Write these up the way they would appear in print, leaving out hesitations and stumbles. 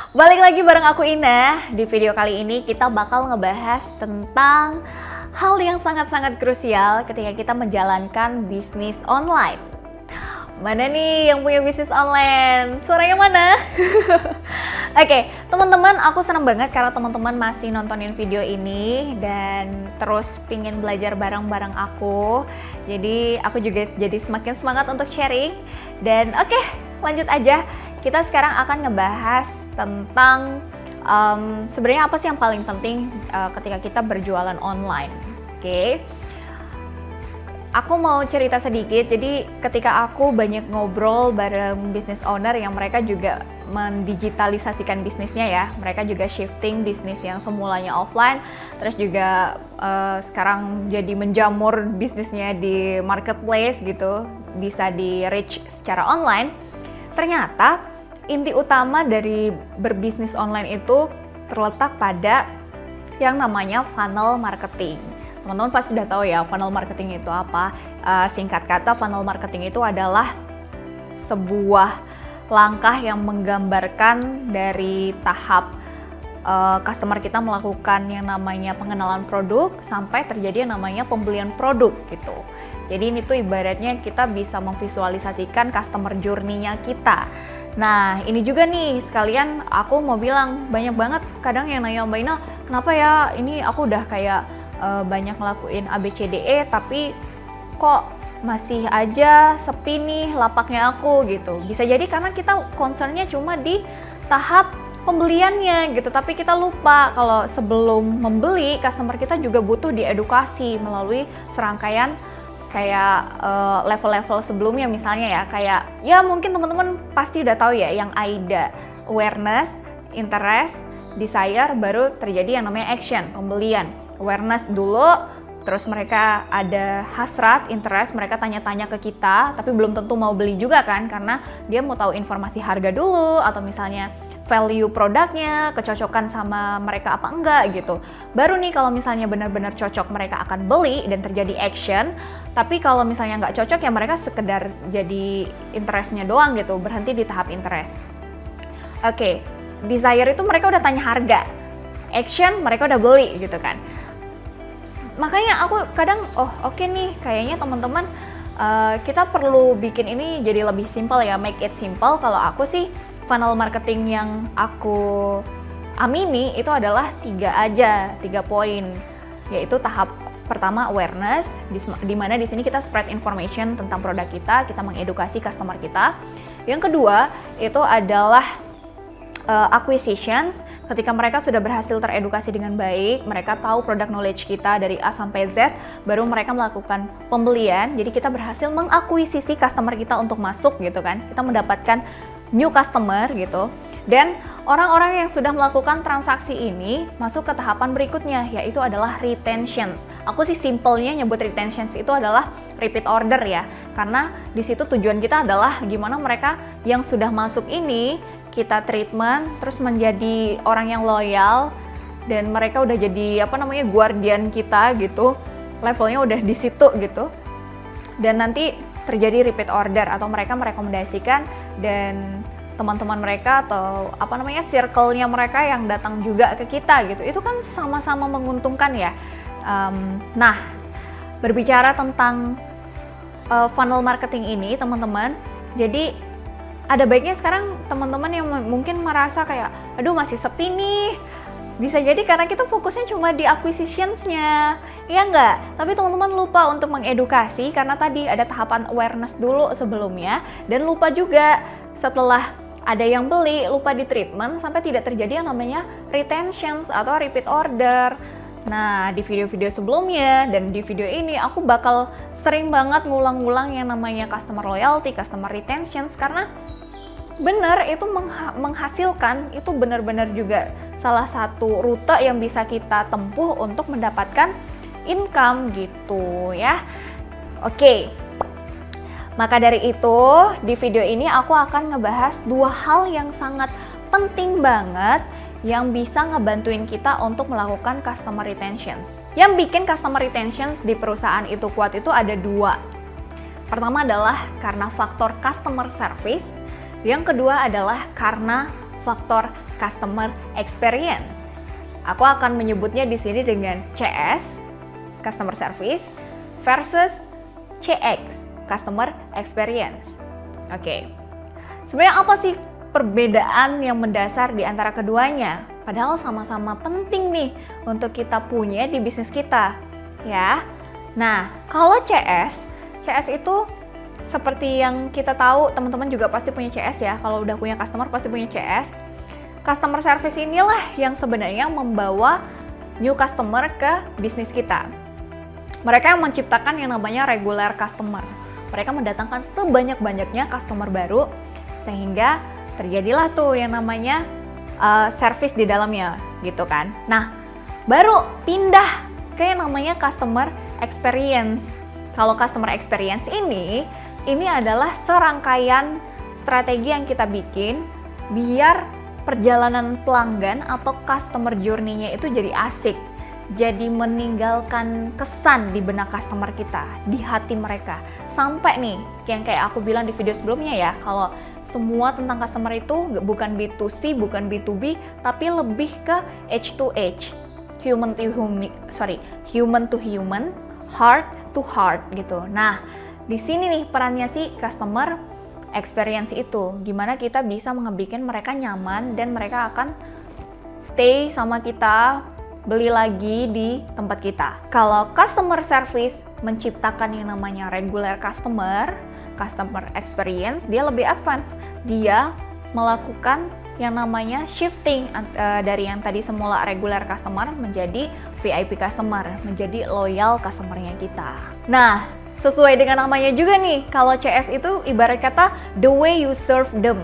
Balik lagi bareng aku Ina. Di video kali ini kita bakal ngebahas tentang hal yang sangat-sangat krusial ketika kita menjalankan bisnis online. Mana nih yang punya bisnis online? Suaranya mana? Oke, teman-teman, aku senang banget karena teman-teman masih nontonin video ini dan terus pingin belajar bareng-bareng aku. Jadi aku juga jadi semakin semangat untuk sharing. Dan oke, lanjut aja. Kita sekarang akan ngebahas tentang sebenarnya apa sih yang paling penting ketika kita berjualan online. Oke. Aku mau cerita sedikit, jadi ketika aku banyak ngobrol bareng business owner yang mereka juga mendigitalisasikan bisnisnya ya, mereka juga shifting bisnis yang semulanya offline, terus juga sekarang jadi menjamur bisnisnya di marketplace gitu, bisa di reach secara online. Ternyata inti utama dari berbisnis online itu terletak pada yang namanya funnel marketing. Teman-teman pasti udah tahu ya funnel marketing itu apa. Singkat kata, funnel marketing itu adalah sebuah langkah yang menggambarkan dari tahap customer kita melakukan yang namanya pengenalan produk sampai terjadi yang namanya pembelian produk gitu. Jadi ini tuh ibaratnya kita bisa memvisualisasikan customer journey-nya kita. Nah, ini juga nih sekalian aku mau bilang, banyak banget kadang yang nanya Mbak Ina, kenapa ya ini aku udah kayak banyak ngelakuin ABCDE tapi kok masih aja sepi nih lapaknya aku gitu. Bisa jadi karena kita concernnya cuma di tahap pembeliannya gitu, tapi kita lupa kalau sebelum membeli customer kita juga butuh diedukasi melalui serangkaian kayak level-level sebelumnya. Misalnya ya kayak ya mungkin teman-teman pasti udah tahu ya yang AIDA, awareness, interest, desire, baru terjadi yang namanya action, pembelian. Awareness dulu, terus mereka ada hasrat, interest, mereka tanya-tanya ke kita, tapi belum tentu mau beli juga kan, karena dia mau tahu informasi harga dulu, atau misalnya value produknya, kecocokan sama mereka apa enggak gitu. Baru nih kalau misalnya benar-benar cocok mereka akan beli dan terjadi action, tapi kalau misalnya nggak cocok ya mereka sekedar jadi interestnya doang gitu, berhenti di tahap interest. Oke, desire itu mereka udah tanya harga, action mereka udah beli gitu kan. Makanya aku kadang, oke nih, kayaknya teman-teman kita perlu bikin ini jadi lebih simple ya, make it simple. Kalau aku sih funnel marketing yang aku amini itu adalah 3 poin, yaitu tahap pertama awareness, di mana di sini kita spread information tentang produk kita mengedukasi customer kita. Yang kedua itu adalah acquisitions. Ketika mereka sudah berhasil teredukasi dengan baik, mereka tahu produk knowledge kita dari A sampai Z, baru mereka melakukan pembelian. Jadi kita berhasil mengakuisisi customer kita untuk masuk gitu kan. Kita mendapatkan new customer gitu. Dan orang-orang yang sudah melakukan transaksi ini masuk ke tahapan berikutnya, yaitu adalah retentions. Aku sih simpelnya nyebut retentions itu adalah repeat order ya. Karena di situ tujuan kita adalah gimana mereka yang sudah masuk ini kita treatment, terus menjadi orang yang loyal, dan mereka udah jadi guardian kita gitu, levelnya udah di situ gitu, dan nanti terjadi repeat order atau mereka merekomendasikan dan teman-teman mereka atau circle-nya mereka yang datang juga ke kita gitu. Itu kan sama-sama menguntungkan ya. Nah, berbicara tentang funnel marketing ini teman-teman, jadi ada baiknya sekarang teman-teman yang mungkin merasa kayak, aduh masih sepi nih. Bisa jadi karena kita fokusnya cuma di acquisitions-nya, ya enggak? Tapi teman-teman lupa untuk mengedukasi karena tadi ada tahapan awareness dulu sebelumnya, dan lupa juga setelah ada yang beli, lupa di treatment sampai tidak terjadi yang namanya retentions atau repeat order. Nah, di video-video sebelumnya dan di video ini aku bakal sering banget ngulang-ngulang yang namanya customer loyalty, customer retentions, karena benar itu menghasilkan, itu benar-benar juga salah satu rute yang bisa kita tempuh untuk mendapatkan income gitu ya. Oke. Maka dari itu, di video ini aku akan ngebahas 2 hal yang sangat penting banget yang bisa ngebantuin kita untuk melakukan customer retentions. Yang bikin customer retentions di perusahaan itu kuat itu ada 2. Pertama adalah karena faktor customer service, yang kedua adalah karena faktor customer experience. Aku akan menyebutnya di sini dengan CS, customer service, versus CX, customer experience. Oke. Sebenarnya apa sih perbedaan yang mendasar di antara keduanya? Padahal sama-sama penting nih untuk kita punya di bisnis kita, ya. Nah, kalau CS itu seperti yang kita tahu, teman-teman juga pasti punya CS ya. Kalau udah punya customer pasti punya CS. Customer service inilah yang sebenarnya membawa new customer ke bisnis kita. Mereka yang menciptakan yang namanya regular customer. Mereka mendatangkan sebanyak-banyaknya customer baru sehingga terjadilah tuh yang namanya service di dalamnya gitu kan. Nah, baru pindah ke yang namanya customer experience. Kalau customer experience ini adalah serangkaian strategi yang kita bikin biar perjalanan pelanggan atau customer journey-nya itu jadi asik. Jadi meninggalkan kesan di benak customer kita, di hati mereka. Sampai nih, yang kayak aku bilang di video sebelumnya ya, kalau semua tentang customer itu bukan B2C, bukan B2B, tapi lebih ke H2H. Human to human, heart to heart gitu. Nah, di sini nih perannya si customer experience itu. Gimana kita bisa ngebikin mereka nyaman dan mereka akan stay sama kita, beli lagi di tempat kita. Kalau customer service menciptakan yang namanya regular customer experience, dia lebih advance. Dia melakukan yang namanya shifting dari yang tadi semula regular customer menjadi VIP customer, menjadi loyal customer-nya kita. Nah, sesuai dengan namanya juga nih, kalau CS itu ibarat kata the way you serve them.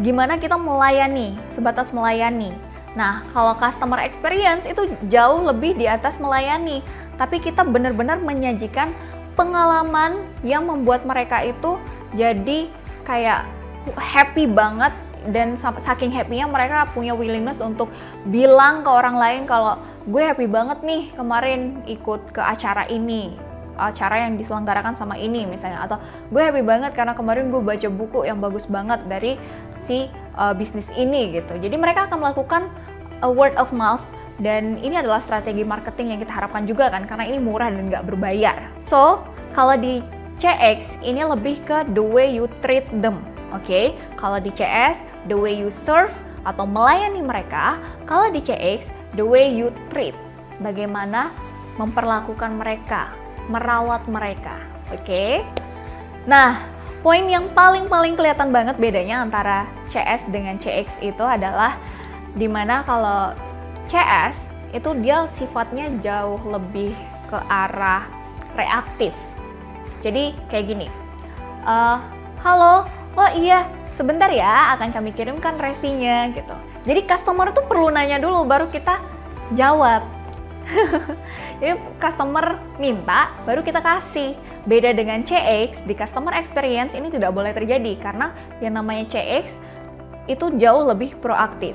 Gimana kita melayani, sebatas melayani. Nah, kalau customer experience itu jauh lebih di atas melayani, tapi kita benar-benar menyajikan pengalaman yang membuat mereka itu jadi kayak happy banget, dan saking happy-nya mereka punya willingness untuk bilang ke orang lain kalau gue happy banget nih kemarin ikut ke acara ini, acara yang diselenggarakan sama ini misalnya, atau gue happy banget karena kemarin gue baca buku yang bagus banget dari si bisnis ini gitu. Jadi mereka akan melakukan word of mouth, dan ini adalah strategi marketing yang kita harapkan juga kan, karena ini murah dan nggak berbayar. So, kalau di CX ini lebih ke the way you treat them, oke? Kalau di CS, the way you serve atau melayani mereka. Kalau di CX, the way you treat, bagaimana memperlakukan mereka, merawat mereka, oke? Nah, poin yang paling kelihatan banget bedanya antara CS dengan CX itu adalah dimana kalau CS itu dia sifatnya jauh lebih ke arah reaktif. Jadi kayak gini, halo, oh iya sebentar ya akan kami kirimkan resinya gitu. Jadi customer tuh perlu nanya dulu baru kita jawab. Jadi customer minta baru kita kasih. Beda dengan CX, di customer experience ini tidak boleh terjadi karena yang namanya CX itu jauh lebih proaktif.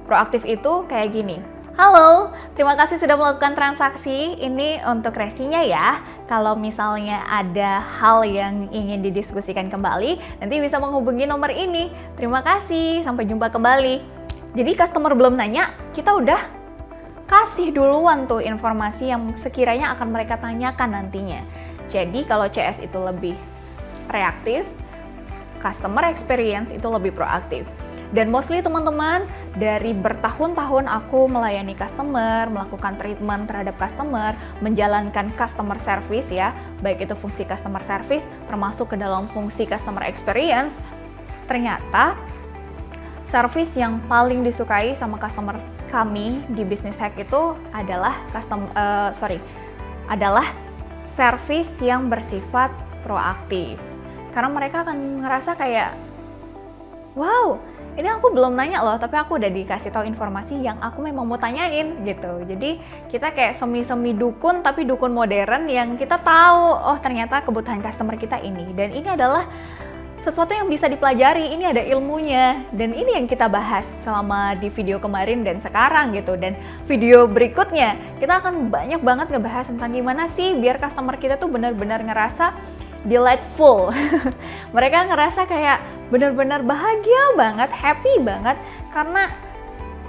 Proaktif itu kayak gini. Halo, terima kasih sudah melakukan transaksi. Ini untuk resinya ya. Kalau misalnya ada hal yang ingin didiskusikan kembali, nanti bisa menghubungi nomor ini. Terima kasih, sampai jumpa kembali. Jadi customer belum nanya, kita udah kasih duluan tuh informasi yang sekiranya akan mereka tanyakan nantinya. Jadi kalau CS itu lebih reaktif, customer experience itu lebih proaktif. Dan mostly teman-teman, dari bertahun-tahun aku melayani customer, melakukan treatment terhadap customer, menjalankan customer service ya, baik itu fungsi customer service termasuk ke dalam fungsi customer experience, ternyata service yang paling disukai sama customer kami di Business Hack itu adalah service yang bersifat proaktif. Karena mereka akan ngerasa kayak, wow, ini aku belum nanya loh, tapi aku udah dikasih tahu informasi yang aku memang mau tanyain gitu. Jadi kita kayak semi-semi dukun, tapi dukun modern yang kita tahu, oh ternyata kebutuhan customer kita ini. Dan ini adalah sesuatu yang bisa dipelajari, ini ada ilmunya. Dan ini yang kita bahas selama di video kemarin dan sekarang gitu. Dan video berikutnya, kita akan banyak banget ngebahas tentang gimana sih biar customer kita tuh benar-benar ngerasa delightful. Mereka ngerasa kayak benar-benar bahagia banget, happy banget karena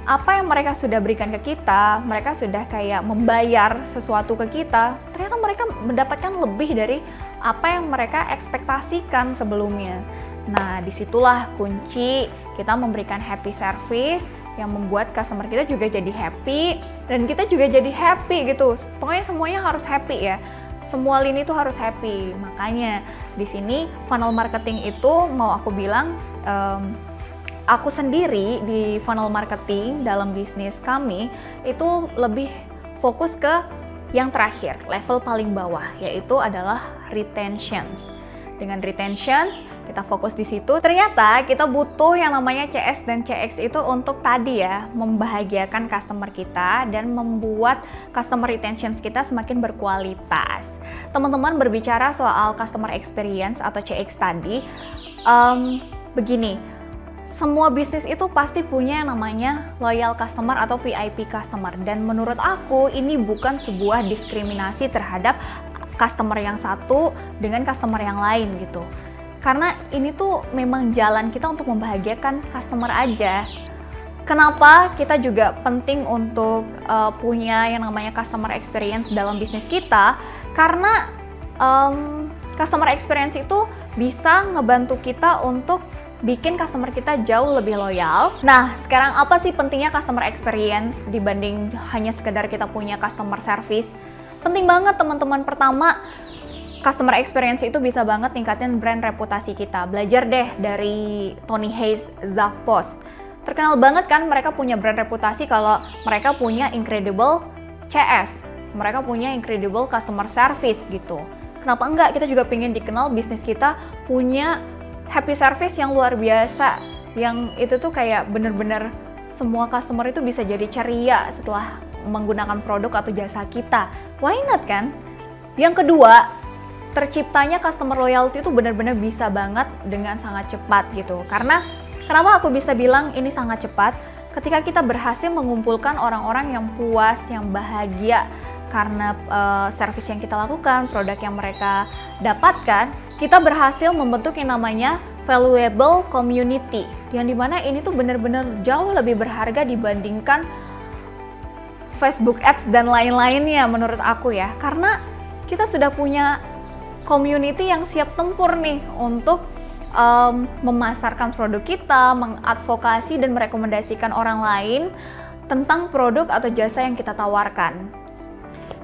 apa yang mereka sudah berikan ke kita, mereka sudah kayak membayar sesuatu ke kita, ternyata mereka mendapatkan lebih dari apa yang mereka ekspektasikan sebelumnya. Nah, disitulah kunci kita memberikan happy service yang membuat customer kita juga jadi happy dan kita juga jadi happy gitu. Pokoknya semuanya harus happy ya. Semua lini itu harus happy. Makanya di sini funnel marketing itu mau aku bilang aku sendiri di funnel marketing dalam bisnis kami itu lebih fokus ke yang terakhir, level paling bawah, yaitu adalah retentions. Dengan retentions, kita fokus di situ. Ternyata kita butuh yang namanya CS dan CX itu untuk tadi ya, membahagiakan customer kita dan membuat customer retentions kita semakin berkualitas. Teman-teman berbicara soal customer experience atau CX tadi, begini, semua bisnis itu pasti punya yang namanya loyal customer atau VIP customer, dan menurut aku ini bukan sebuah diskriminasi terhadap customer yang satu dengan customer yang lain gitu. Karena ini tuh memang jalan kita untuk membahagiakan customer aja. Kenapa kita juga penting untuk punya yang namanya customer experience dalam bisnis kita? Karena customer experience itu bisa ngebantu kita untuk bikin customer kita jauh lebih loyal. Nah, sekarang apa sih pentingnya customer experience dibanding hanya sekedar kita punya customer service? Penting banget teman-teman. Pertama, customer experience itu bisa banget ningkatin brand reputasi kita. Belajar deh dari Tony Hayes, Zappos. Terkenal banget kan mereka punya brand reputasi kalau mereka punya incredible CS. Mereka punya incredible customer service gitu. Kenapa enggak? Kita juga pengen dikenal bisnis kita punya happy service yang luar biasa, yang itu tuh kayak bener-bener semua customer itu bisa jadi ceria setelah menggunakan produk atau jasa kita. Why not kan? Yang kedua, terciptanya customer loyalty itu benar-benar bisa banget dengan sangat cepat gitu. Karena kenapa aku bisa bilang ini sangat cepat? Ketika kita berhasil mengumpulkan orang-orang yang puas, yang bahagia karena service yang kita lakukan, produk yang mereka dapatkan, kita berhasil membentuk yang namanya valuable community, yang dimana ini tuh benar-benar jauh lebih berharga dibandingkan Facebook Ads dan lain-lainnya menurut aku ya. Karena kita sudah punya community yang siap tempur nih untuk memasarkan produk kita, mengadvokasi dan merekomendasikan orang lain tentang produk atau jasa yang kita tawarkan.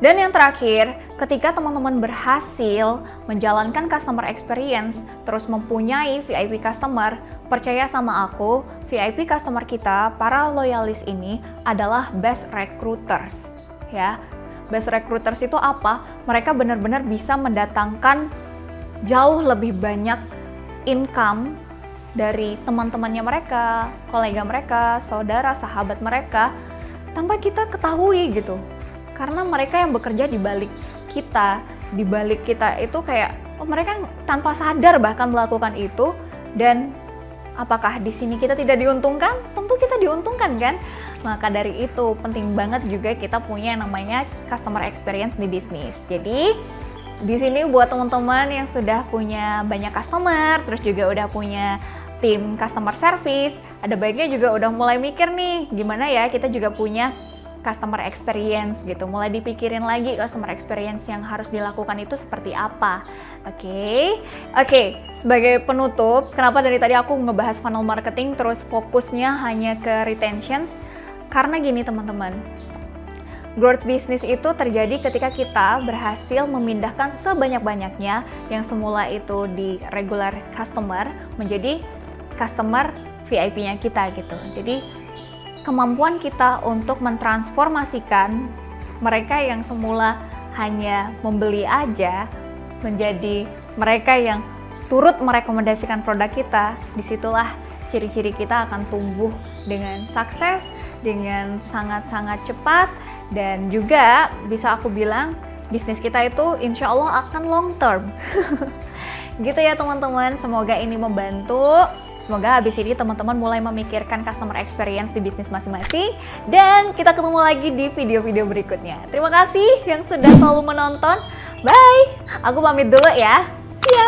Dan yang terakhir, ketika teman-teman berhasil menjalankan customer experience, terus mempunyai VIP customer, percaya sama aku, VIP customer kita, para loyalis ini adalah best recruiters. Ya, best recruiters itu apa? Mereka benar-benar bisa mendatangkan jauh lebih banyak income dari teman-temannya mereka, kolega mereka, saudara, sahabat mereka, tanpa kita ketahui gitu. Karena mereka yang bekerja di balik kita itu kayak mereka tanpa sadar bahkan melakukan itu. Dan apakah di sini kita tidak diuntungkan? Tentu kita diuntungkan kan? Maka dari itu penting banget juga kita punya yang namanya customer experience di bisnis. Jadi di sini buat teman-teman yang sudah punya banyak customer, terus juga udah punya tim customer service, ada baiknya juga udah mulai mikir nih gimana ya kita juga punya customer experience gitu. Mulai dipikirin lagi customer experience yang harus dilakukan itu seperti apa. Oke, sebagai penutup, kenapa dari tadi aku ngebahas funnel marketing terus fokusnya hanya ke retentions? Karena gini teman-teman, growth business itu terjadi ketika kita berhasil memindahkan sebanyak-banyaknya yang semula itu di regular customer menjadi customer VIP-nya kita gitu. Jadi kemampuan kita untuk mentransformasikan mereka yang semula hanya membeli aja menjadi mereka yang turut merekomendasikan produk kita, disitulah ciri-ciri kita akan tumbuh dengan sukses, dengan sangat-sangat cepat, dan juga bisa aku bilang bisnis kita itu insya Allah akan long term. Gitu ya teman-teman, semoga ini membantu. Semoga habis ini teman-teman mulai memikirkan customer experience di bisnis masing-masing. Dan kita ketemu lagi di video-video berikutnya. Terima kasih yang sudah selalu menonton. Bye! Aku pamit dulu ya. See ya!